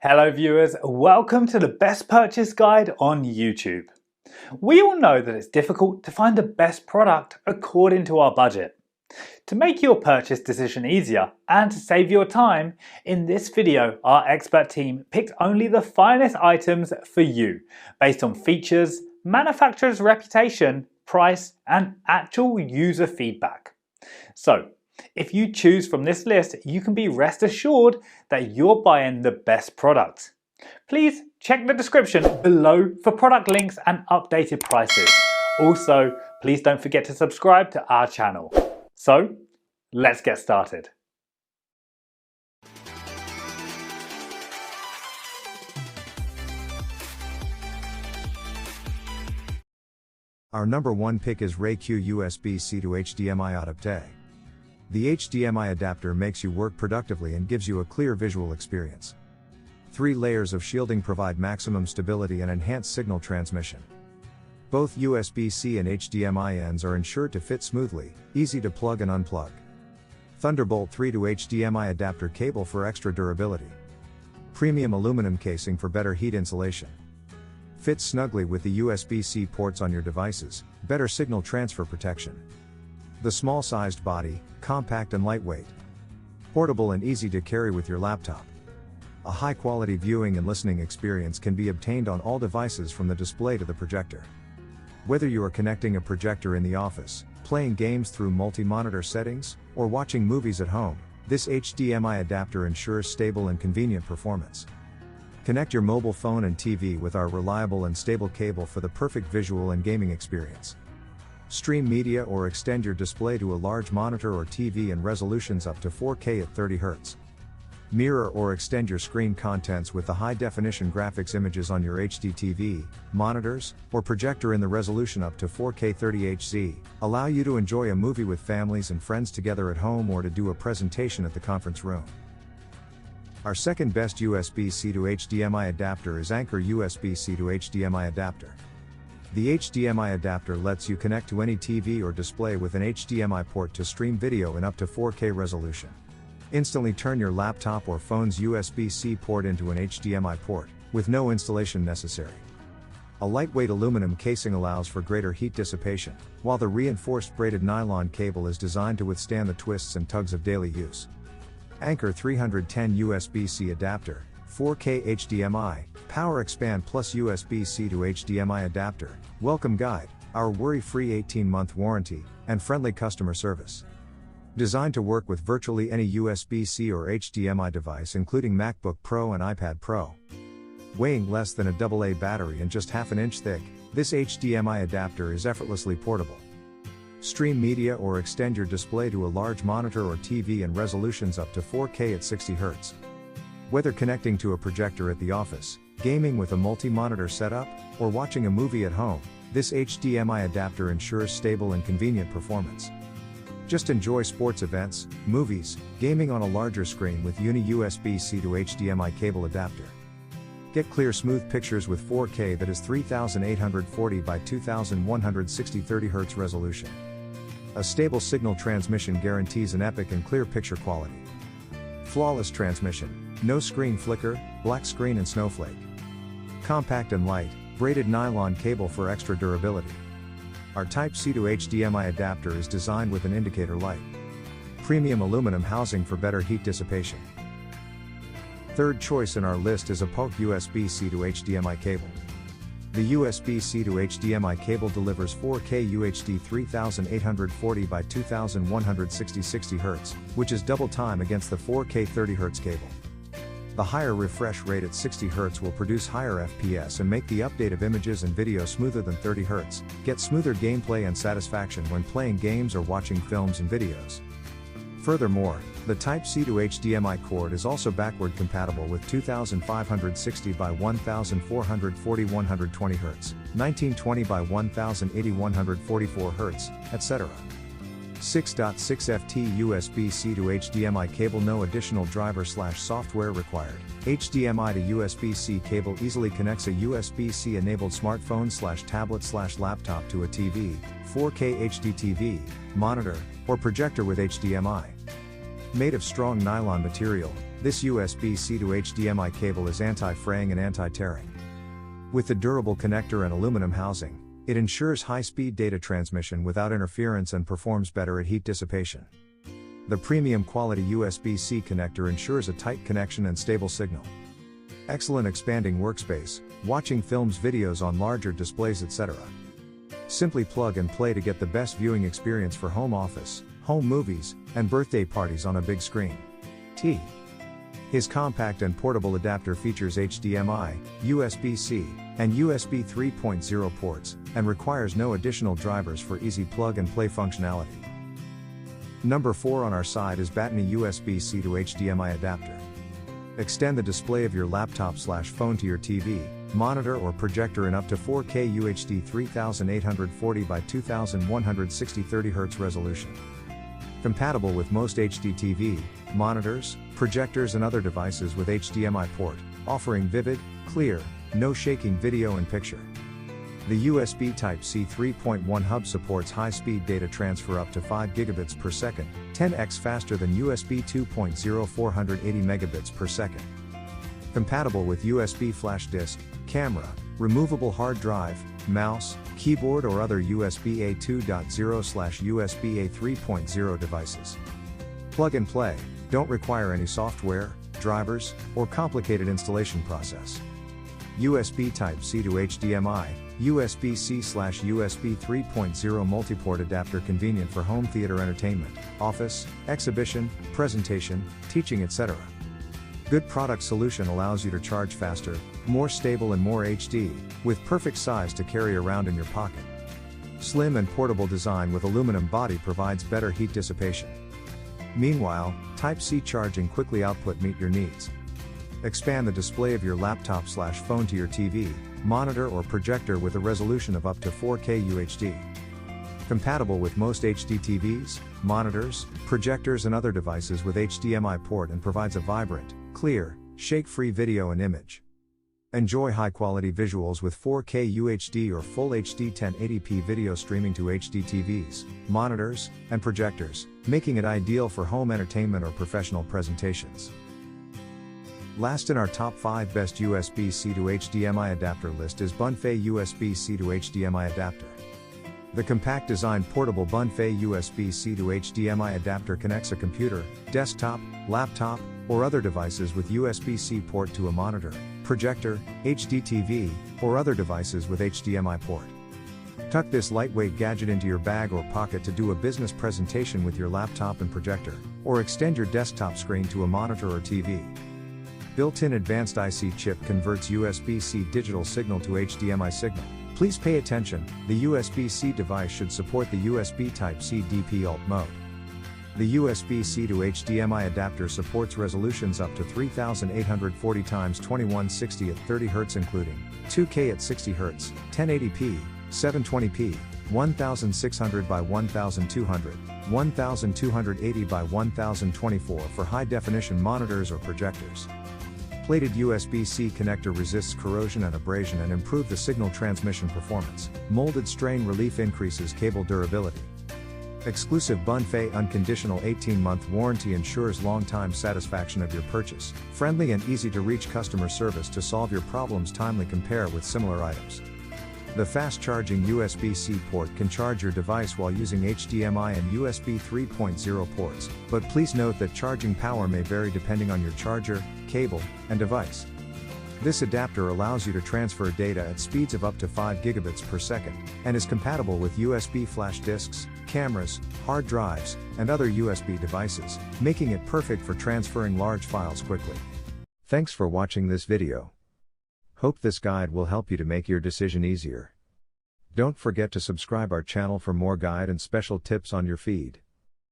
Hello viewers, welcome to the best purchase guide on YouTube. We all know that it's difficult to find the best product according to our budget. To make your purchase decision easier and to save your time, in this video our expert team picked only the finest items for you based on features, manufacturer's reputation, price and actual user feedback. So, if you choose from this list, you can be rest assured that you're buying the best product. Please check the description below for product links and updated prices. Also, please don't forget to subscribe to our channel. So, let's get started. Our number one pick is RayQ USB-C to HDMI adapter. The HDMI adapter makes you work productively and gives you a clear visual experience. 3 layers of shielding provide maximum stability and enhanced signal transmission. Both USB-C and HDMI ends are ensured to fit smoothly, easy to plug and unplug. Thunderbolt 3 to HDMI adapter cable for extra durability. Premium aluminum casing for better heat insulation. Fits snugly with the USB-C ports on your devices, better signal transfer protection. The small-sized body, compact and lightweight. Portable and easy to carry with your laptop. A high-quality viewing and listening experience can be obtained on all devices from the display to the projector. Whether you are connecting a projector in the office, playing games through multi-monitor settings, or watching movies at home, this HDMI adapter ensures stable and convenient performance. Connect your mobile phone and TV with our reliable and stable cable for the perfect visual and gaming experience. Stream media or extend your display to a large monitor or TV and resolutions up to 4K at 30 Hz. Mirror or extend your screen contents with the high-definition graphics images on your HD TV, monitors, or projector in the resolution up to 4K 30Hz, allow you to enjoy a movie with families and friends together at home or to do a presentation at the conference room. Our second best USB-C to HDMI adapter is Anker USB-C to HDMI adapter. The HDMI adapter lets you connect to any TV or display with an HDMI port to stream video in up to 4K resolution. Instantly turn your laptop or phone's USB-C port into an HDMI port, with no installation necessary. A lightweight aluminum casing allows for greater heat dissipation, while the reinforced braided nylon cable is designed to withstand the twists and tugs of daily use. Anker 310 USB-C adapter, 4K HDMI, Power Expand Plus USB-C to HDMI adapter, welcome guide, our worry-free 18-month warranty, and friendly customer service. Designed to work with virtually any USB-C or HDMI device including MacBook Pro and iPad Pro. Weighing less than a AA battery and just half an inch thick, this HDMI adapter is effortlessly portable. Stream media or extend your display to a large monitor or TV and resolutions up to 4K at 60 Hz. Whether connecting to a projector at the office, gaming with a multi-monitor setup, or watching a movie at home, this HDMI adapter ensures stable and convenient performance. Just enjoy sports events, movies, gaming on a larger screen with Uni USB-C to HDMI cable adapter. Get clear smooth pictures with 4K that is 3840 by 2160 30 Hz resolution. A stable signal transmission guarantees an epic and clear picture quality. Flawless transmission. No screen flicker, black screen and snowflake. Compact and light, braided nylon cable for extra durability. Our Type-C to HDMI adapter is designed with an indicator light. Premium aluminum housing for better heat dissipation. Third choice in our list is a POC USB-C to HDMI cable. The USB-C to HDMI cable delivers 4K UHD 3840 by 2160 60 Hz, which is double time against the 4K 30 Hz cable. The higher refresh rate at 60 Hz will produce higher FPS and make the update of images and video smoother than 30 Hz. Get smoother gameplay and satisfaction when playing games or watching films and videos. Furthermore, the Type-C to HDMI cord is also backward compatible with 2560 by 1440 120 Hz, 1920 by 1080 144 Hz, etc. 6.6 FT USB-C to HDMI cable, no additional driver/software required. HDMI to USB-C cable easily connects a USB-C enabled smartphone/tablet/laptop to a TV, 4K HD TV, monitor, or projector with HDMI. Made of strong nylon material, This USB-C to HDMI cable is anti-fraying and anti-tearing. With the durable connector and aluminum housing, it ensures high-speed data transmission without interference and performs better at heat dissipation. The premium quality USB-C connector ensures a tight connection and stable signal. Excellent expanding workspace, watching films, videos on larger displays, etc. Simply plug and play to get the best viewing experience for home office, home movies, and birthday parties on a big screen. His compact and portable adapter features HDMI, USB-C, and USB 3.0 ports, and requires no additional drivers for easy plug-and-play functionality. Number 4 on our side is Batney USB-C to HDMI adapter. Extend the display of your laptop/phone to your TV, monitor or projector in up to 4K UHD 3840 by 2160 30Hz resolution. Compatible with most HD TV, monitors, projectors and other devices with HDMI port, offering vivid, clear, no shaking video and picture. The USB Type-C 3.1 hub supports high-speed data transfer up to 5 gigabits per second, 10x faster than USB 2.0 480 megabits per second. Compatible with USB flash disk, camera, removable hard drive, mouse, keyboard or other USB A 2.0/USB A 3.0 devices. Plug and play, don't require any software, drivers, or complicated installation process. USB Type-C to HDMI, USB-C/USB 3.0 multiport adapter convenient for home theater entertainment, office, exhibition, presentation, teaching, etc. Good product solution allows you to charge faster, more stable and more HD, with perfect size to carry around in your pocket. Slim and portable design with aluminum body provides better heat dissipation. Meanwhile, Type-C charging quickly output meet your needs. Expand the display of your laptop/phone to your TV, monitor or projector with a resolution of up to 4K UHD. Compatible with most HD TVs, monitors, projectors and other devices with HDMI port and provides a vibrant, clear, shake-free video and image. Enjoy high-quality visuals with 4K UHD or Full HD 1080p video streaming to HD TVs, monitors, and projectors, making it ideal for home entertainment or professional presentations. Last in our top 5 best USB-C to HDMI adapter list is Bunfei USB-C to HDMI adapter. The compact design portable Bunfei USB-C to HDMI adapter connects a computer, desktop, laptop, or other devices with USB-C port to a monitor, projector, HD TV, or other devices with HDMI port. Tuck this lightweight gadget into your bag or pocket to do a business presentation with your laptop and projector, or extend your desktop screen to a monitor or TV. Built-in advanced IC chip converts USB-C digital signal to HDMI signal. Please pay attention, the USB-C device should support the USB Type-C DP alt mode. The USB-C to HDMI adapter supports resolutions up to 3840 x 2160 at 30 Hz including 2K at 60 Hz, 1080p, 720p, 1600 by 1200, 1280 by 1024 for high-definition monitors or projectors. Plated USB-C connector resists corrosion and abrasion and improves the signal transmission performance. Molded strain relief increases cable durability. Exclusive Bunfei unconditional 18-month warranty ensures long-time satisfaction of your purchase. Friendly and easy-to-reach customer service to solve your problems timely. Compare with similar items. The fast-charging USB-C port can charge your device while using HDMI and USB 3.0 ports, but please note that charging power may vary depending on your charger, cable, and device. This adapter allows you to transfer data at speeds of up to 5 gigabits per second, and is compatible with USB flash disks, cameras, hard drives, and other USB devices, making it perfect for transferring large files quickly. Thanks for watching this video. Hope this guide will help you to make your decision easier. Don't forget to subscribe our channel for more guide and special tips on your feed.